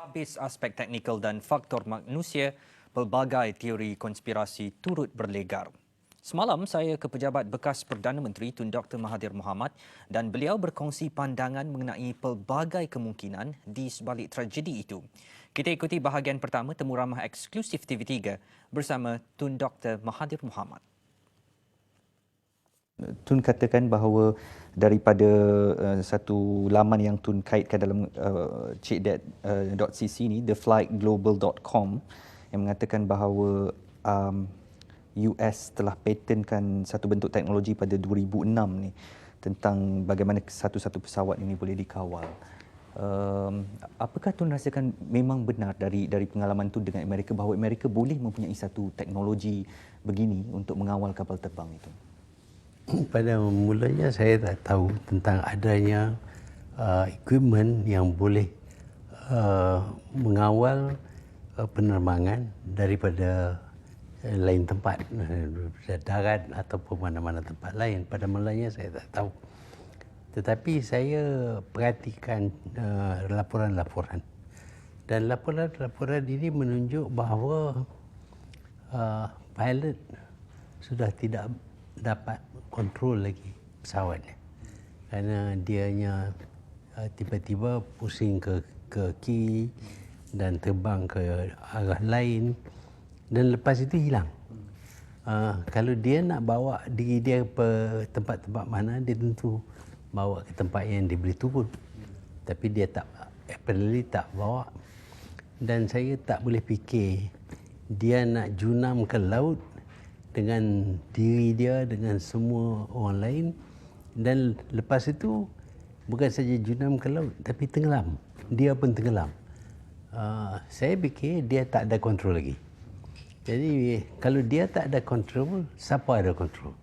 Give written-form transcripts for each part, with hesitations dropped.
Habis aspek teknikal dan faktor manusia, pelbagai teori konspirasi turut berlegar. Semalam saya ke pejabat bekas Perdana Menteri Tun Dr. Mahathir Mohamad dan beliau berkongsi pandangan mengenai pelbagai kemungkinan di sebalik tragedi itu. Kita ikuti bahagian pertama temu ramah eksklusif TV3 bersama Tun Dr. Mahathir Mohamad. Tun katakan bahawa daripada satu laman yang Tun kaitkan dalam cekdat.cc ni, theflightglobal.com, yang mengatakan bahawa US telah patenkan satu bentuk teknologi pada 2006 ni tentang bagaimana satu-satu pesawat ini boleh dikawal. Apakah Tun rasakan memang benar dari pengalaman Tun dengan Amerika bahawa Amerika boleh mempunyai satu teknologi begini untuk mengawal kapal terbang itu? Pada mulanya saya tak tahu tentang adanya equipment yang boleh mengawal penerbangan daripada lain tempat, daripada darat ataupun mana-mana tempat lain. Pada mulanya saya tak tahu. Tetapi saya perhatikan laporan-laporan. Dan laporan-laporan ini menunjuk bahawa pilot sudah tidak dapat kontrol lagi pesawatnya, kerana dianya tiba-tiba pusing ke kiri dan terbang ke arah lain dan lepas itu hilang. Kalau dia nak bawa diri dia ke tempat-tempat mana, dia tentu bawa ke tempat yang dia boleh turun, tapi dia apparently tak bawa. Dan saya tak boleh fikir dia nak junam ke laut dengan diri dia, dengan semua orang lain, dan lepas itu bukan saja junam ke laut tapi tenggelam. Dia pun tenggelam. Saya fikir dia tak ada kontrol lagi. Jadi kalau dia tak ada kontrol, siapa ada kontrol?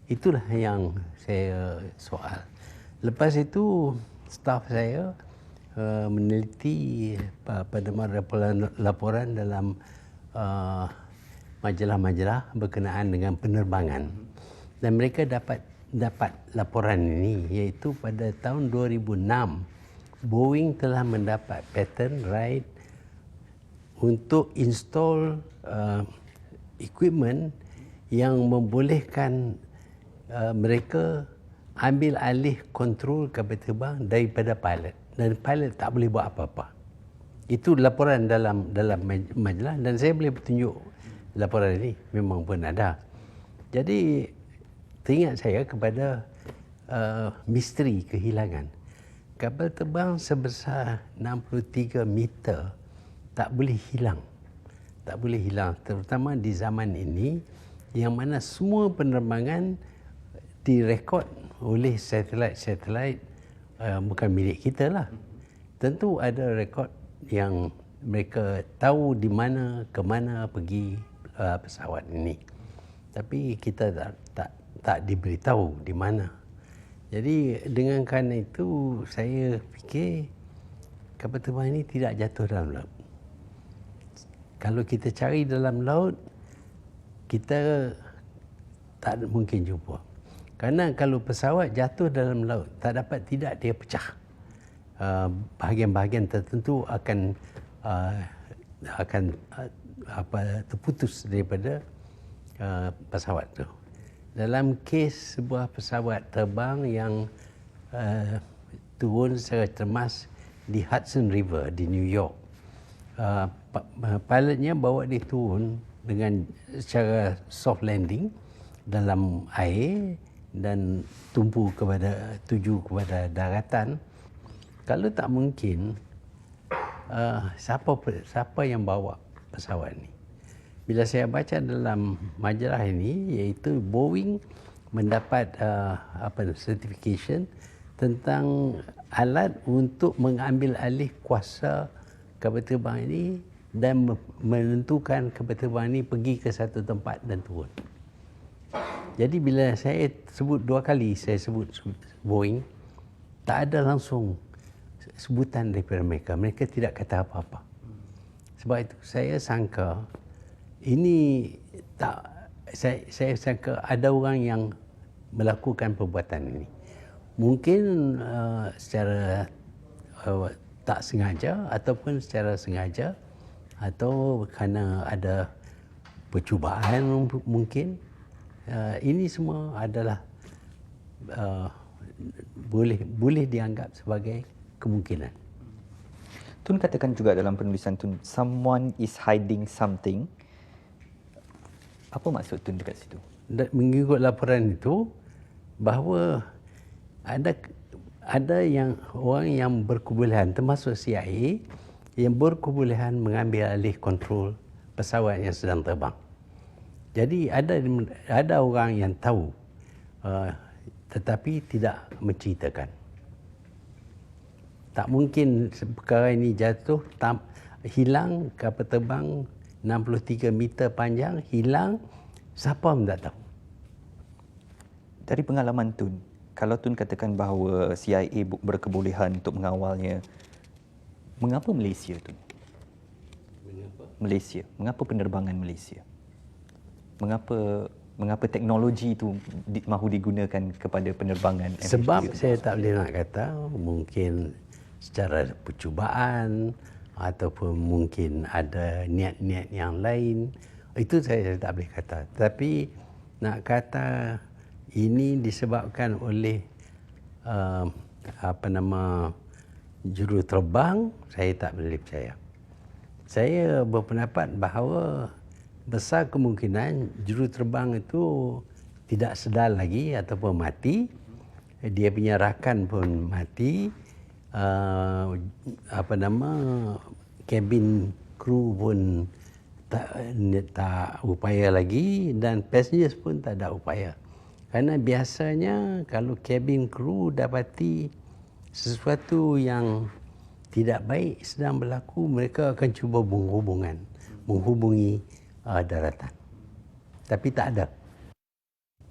Itulah yang saya soal. Lepas itu staf saya meneliti pada laporan dalam majalah-majalah berkenaan dengan penerbangan, dan mereka dapat laporan ini, iaitu pada tahun 2006 Boeing telah mendapat patent right untuk install equipment yang membolehkan mereka ambil alih kontrol kapal terbang daripada pilot, dan pilot tak boleh buat apa-apa. Itu laporan dalam majalah, dan saya boleh tunjuk laporan ini memang pun ada. Jadi teringat saya kepada misteri kehilangan. Kapal terbang sebesar 63 meter tak boleh hilang. Tak boleh hilang, terutama di zaman ini yang mana semua penerbangan direkod oleh satelit bukan milik kita lah. Tentu ada rekod yang mereka tahu di mana, ke mana pergi pesawat ini, tapi kita tak diberitahu di mana. Jadi dengan kerana itu saya fikir kapal terbang ini tidak jatuh dalam laut. Kalau kita cari dalam laut, kita tak mungkin jumpa. Kerana kalau pesawat jatuh dalam laut, tidak dia pecah. Bahagian-bahagian tertentu akan terputus daripada pesawat itu. Dalam kes sebuah pesawat terbang yang turun secara cemas di Hudson River di New York, pilotnya bawa dia turun dengan secara soft landing dalam air dan tuju kepada daratan. Kalau tak mungkin, siapa yang bawa pesawat ini? Bila saya baca dalam majalah ini, iaitu Boeing mendapat certification tentang alat untuk mengambil alih kuasa kapal terbang ini dan menentukan kapal terbang ini pergi ke satu tempat dan turun. Jadi bila saya sebut dua kali, saya sebut Boeing, tak ada langsung sebutan daripada mereka. Mereka tidak kata apa-apa. Sebab itu saya sangka saya sangka ada orang yang melakukan perbuatan ini. Mungkin secara tak sengaja ataupun secara sengaja atau kerana ada percubaan mungkin. Ini semua adalah boleh dianggap sebagai kemungkinan. Tun katakan juga dalam penulisan Tun, someone is hiding something. Apa maksud Tun dekat situ? Mengikut laporan itu, bahawa ada yang orang yang berkebolehan, termasuk CIA, yang berkebolehan mengambil alih kontrol pesawat yang sedang terbang. Jadi ada orang yang tahu, tetapi tidak menceritakan. Tak mungkin perkara ini jatuh, hilang, kapal terbang 63 meter panjang, hilang, siapa pun tak tahu. Dari pengalaman Tun, kalau Tun katakan bahawa CIA berkebolehan untuk mengawalnya, mengapa Malaysia Tun? Malaysia. Mengapa penerbangan Malaysia? Mengapa teknologi itu mahu digunakan kepada penerbangan MH3? Sebab saya tak boleh nak kata, mungkin secara percubaan ataupun mungkin ada niat-niat yang lain. Itu saya tak boleh kata. Tapi nak kata ini disebabkan oleh juruterbang, saya tak boleh percaya. Saya berpendapat bahawa besar kemungkinan juruterbang itu tidak sedar lagi ataupun mati. Dia punya rakan pun mati. Cabin kru pun tak upaya lagi dan passengers pun tak ada upaya. Kerana biasanya kalau cabin kru dapati sesuatu yang tidak baik sedang berlaku, mereka akan cuba menghubungi daratan. Tapi tak ada.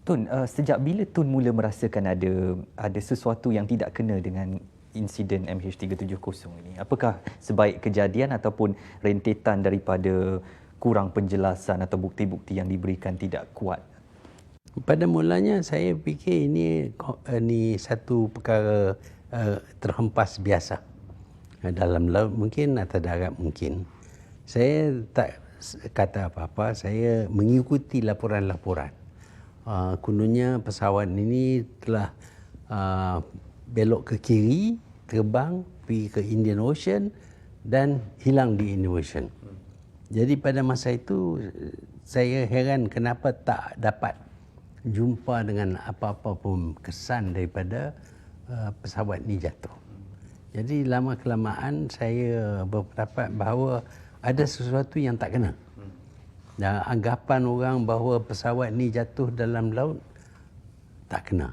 Tun, sejak bila Tun mula merasakan ada sesuatu yang tidak kena dengan insiden MH370 ini? Apakah sebaik kejadian ataupun rentetan daripada kurang penjelasan atau bukti-bukti yang diberikan tidak kuat? Pada mulanya saya fikir ini satu perkara terhempas biasa dalam laut mungkin atau darat mungkin. Saya tak kata apa-apa, saya mengikuti laporan-laporan. Kononnya pesawat ini telah belok ke kiri, terbang pergi ke Indian Ocean dan hilang di Indian Ocean. Jadi pada masa itu saya heran kenapa tak dapat jumpa dengan apa-apa pun kesan daripada pesawat ini jatuh. Jadi lama-kelamaan saya berpendapat bahawa ada sesuatu yang tak kena. Dan anggapan orang bahawa pesawat ini jatuh dalam laut tak kena.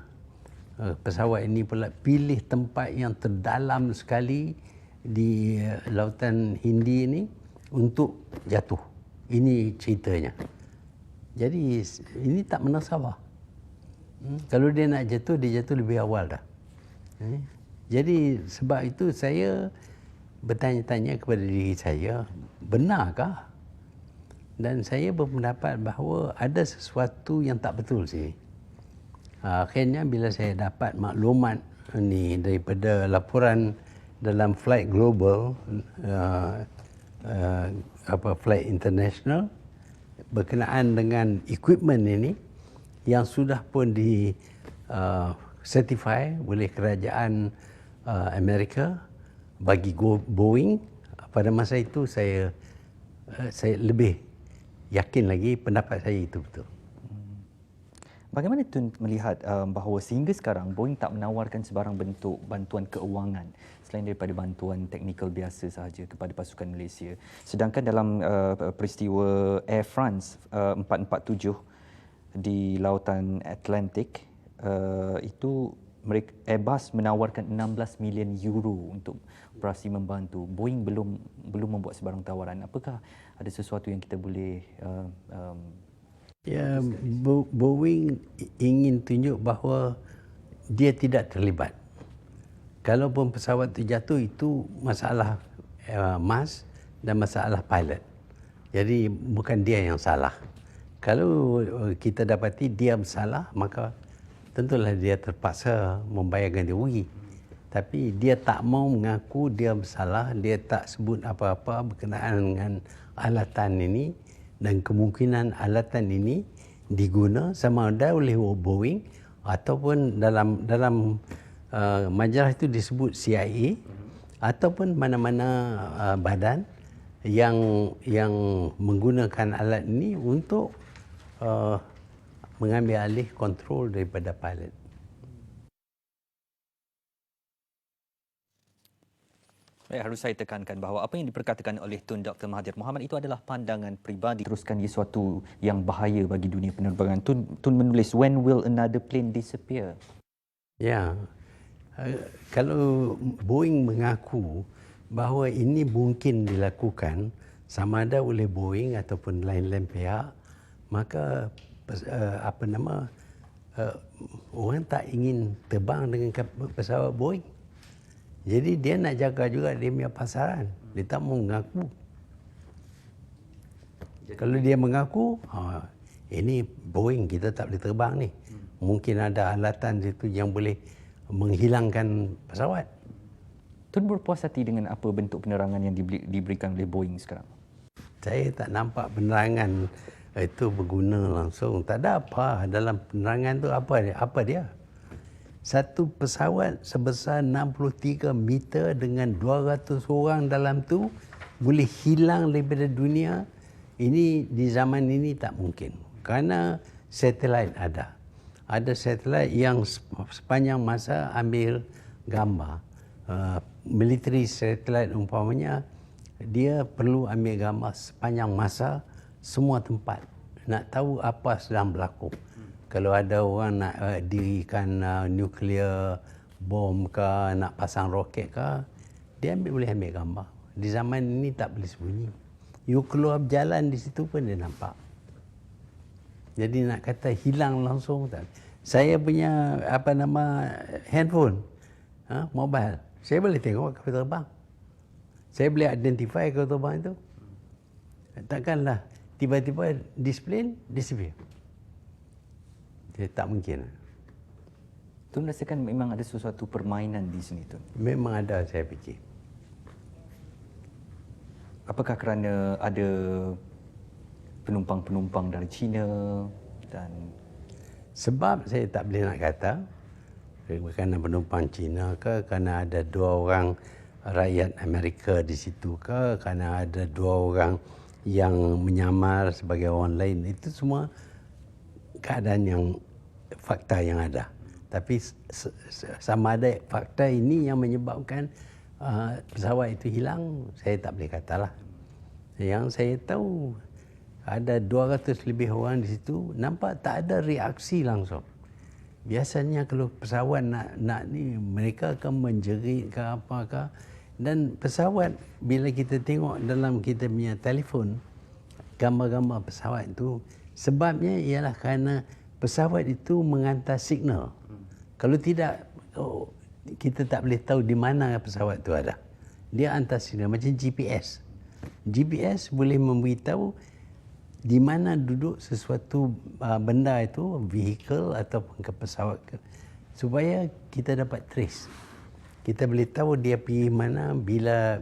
Pesawat ini pula pilih tempat yang terdalam sekali di Lautan Hindi ini untuk jatuh. Ini ceritanya. Jadi ini tak menasabah. Kalau dia nak jatuh, dia jatuh lebih awal dah. Jadi sebab itu saya bertanya-tanya kepada diri saya, benarkah? Dan saya berpendapat bahawa ada sesuatu yang tak betul sini. Akhirnya bila saya dapat maklumat ni daripada laporan dalam Flight Global, Flight International berkenaan dengan equipment ini yang sudah pun di certify oleh kerajaan Amerika bagi Boeing, pada masa itu saya lebih yakin lagi pendapat saya itu betul. Bagaimana Tun melihat bahawa sehingga sekarang Boeing tak menawarkan sebarang bentuk bantuan keuangan selain daripada bantuan teknikal biasa sahaja kepada pasukan Malaysia. Sedangkan dalam peristiwa Air France 447 di Lautan Atlantik, itu Airbus menawarkan 16 million euro untuk operasi membantu. Boeing belum membuat sebarang tawaran. Apakah ada sesuatu yang kita boleh Ya, Boeing ingin tunjuk bahawa dia tidak terlibat. Kalaupun pesawat terjatuh itu masalah mas dan masalah pilot. Jadi bukan dia yang salah. Kalau kita dapati dia bersalah, maka tentulah dia terpaksa membayar ganti rugi. Tapi dia tak mau mengaku dia bersalah, dia tak sebut apa-apa berkenaan dengan alatan ini, dan kemungkinan alatan ini diguna sama ada oleh Boeing ataupun dalam majalah itu disebut CIA ataupun mana-mana badan yang menggunakan alat ini untuk mengambil alih kontrol daripada pilot. Harus saya tekankan bahawa apa yang diperkatakan oleh Tun Dr. Mahathir Mohamad itu adalah pandangan peribadi. Teruskan ia suatu yang bahaya bagi dunia penerbangan. Tun menulis, when will another plane disappear? Ya, kalau Boeing mengaku bahawa ini mungkin dilakukan sama ada oleh Boeing ataupun lain-lain pihak, maka orang tak ingin terbang dengan pesawat Boeing. Jadi dia nak jaga juga dia punya pasaran. Dia tak mau mengaku. Kalau dia mengaku, ini Boeing kita tak boleh terbang ni. Mungkin ada alatan situ yang boleh menghilangkan pesawat. Tun berpuas hati dengan apa bentuk penerangan yang diberikan oleh Boeing sekarang? Saya tak nampak penerangan itu berguna langsung. Tak ada apa dalam penerangan tu. Apa dia? Satu pesawat sebesar 63 meter dengan 200 orang dalam tu boleh hilang daripada dunia. Ini di zaman ini tak mungkin. Kerana satelit ada. Ada satelit yang sepanjang masa ambil gambar. Military satelit umpamanya, dia perlu ambil gambar sepanjang masa semua tempat. Nak tahu apa sedang berlaku. Kalau ada orang nak dirikan nuklear bom ke, nak pasang roket ke, dia boleh ambil gambar. Di zaman ini tak boleh sembunyi. You keluar berjalan di situ pun dia nampak. Jadi nak kata hilang langsung tak. Saya punya handphone, mobile, saya boleh tengok kapal terbang. Saya boleh identify kapal terbang itu. Takkanlah tiba-tiba display disappear. Dia tak mungkin. Tun rasakan memang ada sesuatu permainan di sini, Tun? Memang ada, saya fikir. Apakah kerana ada penumpang-penumpang dari China dan... Sebab saya tak boleh nak kata kerana penumpang Cina ke, kerana ada 2 orang rakyat Amerika di situ ke, kerana ada 2 orang yang menyamar sebagai orang lain. Itu semua keadaan yang fakta yang ada. Tapi sama ada fakta ini yang menyebabkan pesawat itu hilang, saya tak boleh katalah. Yang saya tahu ada 200 lebih orang di situ, nampak tak ada reaksi langsung. Biasanya kalau pesawat nak ni, mereka akan menjerit ke apakah. Dan pesawat, bila kita tengok dalam kita punya telefon, gambar-gambar pesawat itu, sebabnya ialah kerana pesawat itu menghantar signal. Kalau tidak, kita tak boleh tahu di mana pesawat itu ada. Dia hantar signal macam GPS. GPS boleh memberitahu di mana duduk sesuatu benda itu, vehicle ataupun ke pesawat, supaya kita dapat trace. Kita boleh tahu dia pergi mana bila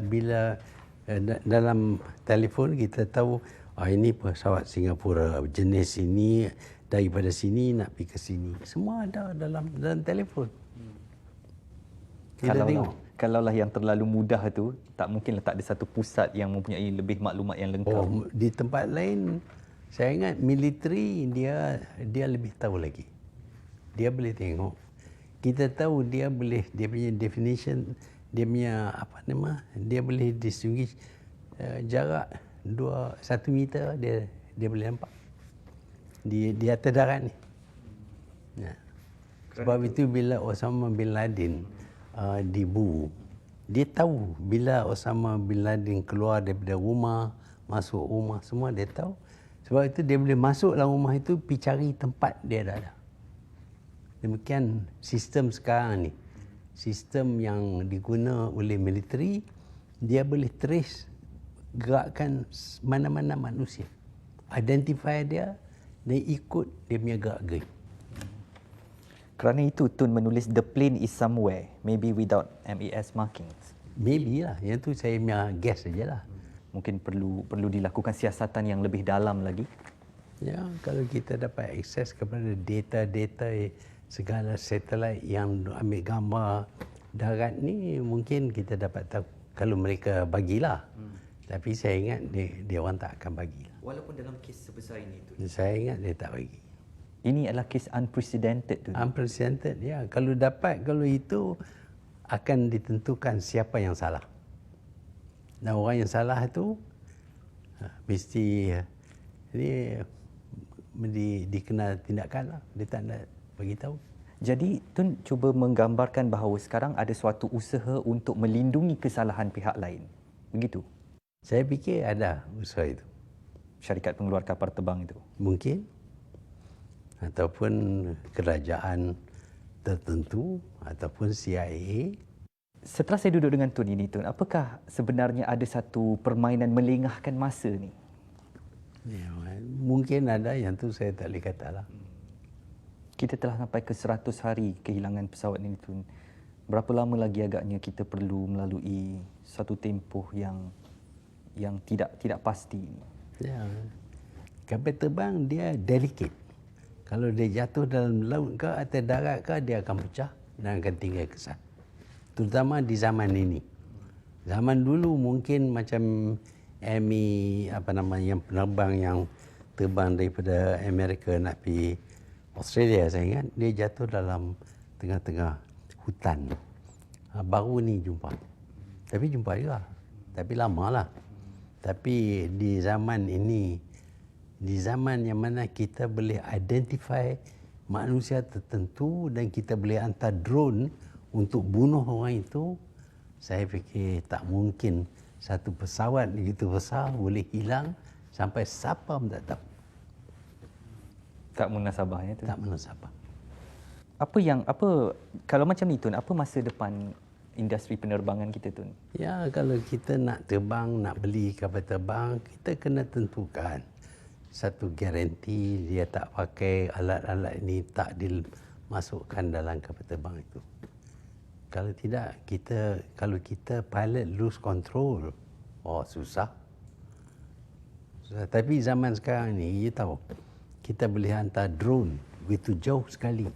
dalam telefon kita tahu ini pesawat Singapura jenis ini, daripada sini nak pergi ke sini. Semua ada dalam telefon. Kita tengok. Kalaulah yang terlalu mudah itu, tak mungkinlah tak ada satu pusat yang mempunyai lebih maklumat yang lengkap. Di tempat lain, saya ingat militeri dia lebih tahu lagi. Dia boleh tengok. Kita tahu dia punya definition, dia punya dia boleh distinguish jarak 1 meter dia boleh nampak di atas darat ni. Ya. Sebab itu bila Osama bin Laden dibunuh, dia tahu bila Osama bin Laden keluar daripada rumah, masuk rumah, semua dia tahu. Sebab itu dia boleh masuk dalam rumah itu, pergi cari tempat dia ada. Demikian sistem sekarang ni. Sistem yang diguna oleh militeri, dia boleh trace gerakan mana-mana manusia. Identify dia dan ikut dia punya gerak-gerik. Kerana itu Tun menulis the plane is somewhere, maybe without MAS markings. Maybe lah. Yang tu saya punya guess sajalah. Mungkin perlu dilakukan siasatan yang lebih dalam lagi. Ya, kalau kita dapat akses kepada data-data segala satelit yang ambil gambar darat ni, mungkin kita dapat tahu kalau mereka bagilah. Tapi saya ingat dia orang tak akan bagi. Walaupun dalam kes sebesar ini Tun. Saya ingat dia tak bagi. Ini adalah kes unprecedented Tun. Unprecedented, ya. Kalau dapat, kalau itu akan ditentukan siapa yang salah. Dan orang yang salah itu mesti dikenal tindakan lah. Dia tak nak bagi tahu. Jadi Tun cuba menggambarkan bahawa sekarang ada suatu usaha untuk melindungi kesalahan pihak lain. Begitu? Saya fikir ada usaha itu. Syarikat pengeluar kapal terbang itu. Mungkin. Ataupun kerajaan tertentu. Ataupun CIA. Setelah saya duduk dengan Tun ini Tun, apakah sebenarnya ada satu permainan melengahkan masa ni? Ya, mungkin ada, yang tu saya tak boleh kata lah. Kita telah sampai ke 100 hari kehilangan pesawat ini Tun. Berapa lama lagi agaknya kita perlu melalui satu tempoh yang tidak pasti ini? Ya. Kapal terbang dia delicate. Kalau dia jatuh dalam laut ke atau darat ke, dia akan pecah dan akan tinggal kesan. Terutama di zaman ini. Zaman dulu mungkin macam yang penerbang yang terbang daripada Amerika nak pergi Australia, saya ingat dia jatuh dalam tengah-tengah hutan. Baru ni jumpa. Tapi jumpa juga. Tapi lama lah. Tapi di zaman ini, di zaman yang mana kita boleh identify manusia tertentu dan kita boleh hantar drone untuk bunuh orang itu, saya fikir tak mungkin satu pesawat begitu besar boleh hilang sampai siapa pun tak tahu. Tak munasabahnya tu. Tak munasabah. Apa kalau macam ni Tun, apa masa depan industri penerbangan kita Tun? Ya, kalau kita nak terbang, nak beli kapal terbang, kita kena tentukan satu garanti dia tak pakai alat-alat ini, tak dimasukkan dalam kapal terbang itu. Kalau tidak, kalau kita pilot lose control, susah. Tapi zaman sekarang ni, you tahu, kita boleh hantar drone begitu jauh sekali,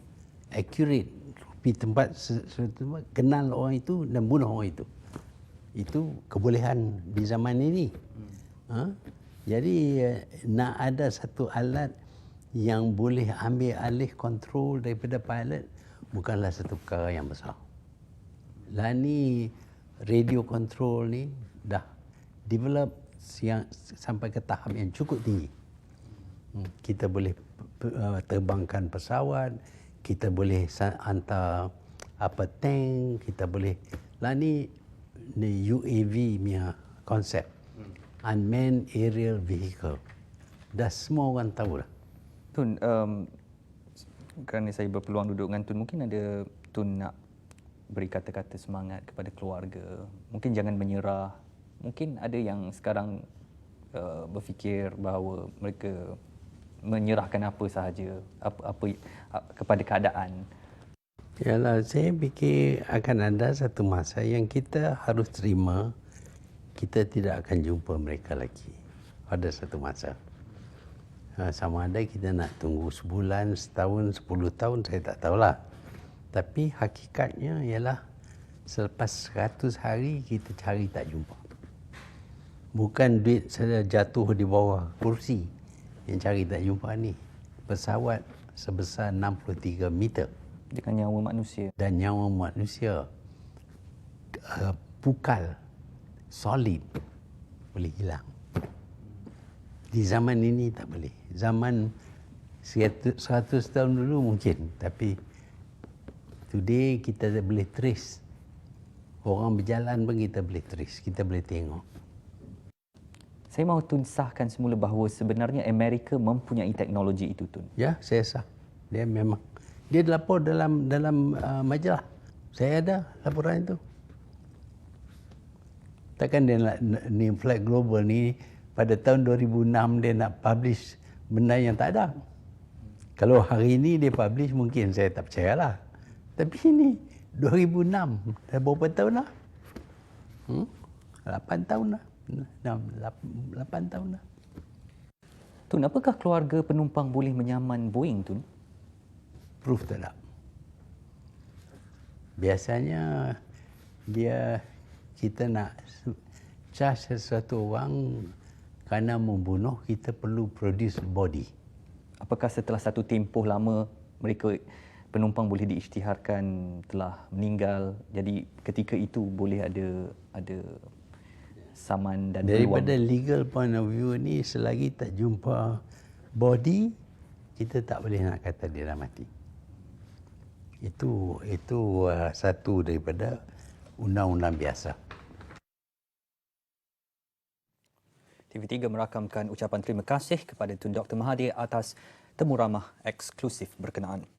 accurate, pergi tempat kenal orang itu dan bunuh orang itu. Itu kebolehan di zaman ini. Jadi nak ada satu alat yang boleh ambil alih kontrol daripada pilot bukanlah satu perkara yang besar. Lah ni radio control ni dah develop yang sampai ke tahap yang cukup tinggi. Kita boleh terbangkan pesawat, kita boleh hantar tank, kita boleh. Lah ni UAV punya konsep. Unmanned Aerial Vehicle. Dah semua orang tahu dah. Tun, kerana saya berpeluang duduk dengan Tun, mungkin ada Tun nak beri kata-kata semangat kepada keluarga. Mungkin jangan menyerah. Mungkin ada yang sekarang berfikir bahawa mereka menyerahkan apa sahaja kepada keadaan. Yalah, saya fikir akan ada satu masa yang kita harus terima kita tidak akan jumpa mereka lagi. Ada satu masa. Sama ada kita nak tunggu sebulan, setahun, 10 tahun, saya tak tahulah. Tapi hakikatnya ialah selepas 100 hari kita cari tak jumpa. Bukan duit saya jatuh di bawah kursi yang cari tak jumpa ni. Pesawat sebesar 63 meter. Dengan nyawa manusia. Dan nyawa manusia. Pukal. Solid. Boleh hilang. Di zaman ini tak boleh. Zaman 100 tahun dulu mungkin. Tapi today kita boleh trace. Orang berjalan pun kita boleh trace. Kita boleh tengok. Saya mahu Tun sahkan semula bahawa sebenarnya Amerika mempunyai teknologi itu Tun. Ya, saya sah. Dia memang. Dia lapor dalam majalah. Saya ada laporan itu. Takkan dia nak ni Flight Global ni pada tahun 2006 dia nak publish benda yang tak ada. Kalau hari ini dia publish mungkin saya tak percayalah. Tapi ini 2006, dah berapa tahun dah? 8 tahun dah. 8 tahun dah. Tun, apakah keluarga penumpang boleh menyaman Boeing, Tun? Proof tak ada. Biasanya kita nak charge sesuatu orang kerana membunuh, kita perlu produce body. Apakah setelah satu tempoh lama mereka penumpang boleh diisytiharkan telah meninggal, jadi ketika itu boleh ada saman dan Daripada peluang? legal point of view ni, selagi tak jumpa body, kita tak boleh nak kata dia dah mati. Itu satu daripada undang-undang biasa. TV3 merakamkan ucapan terima kasih kepada Tun Dr. Mahathir atas temu ramah eksklusif berkenaan.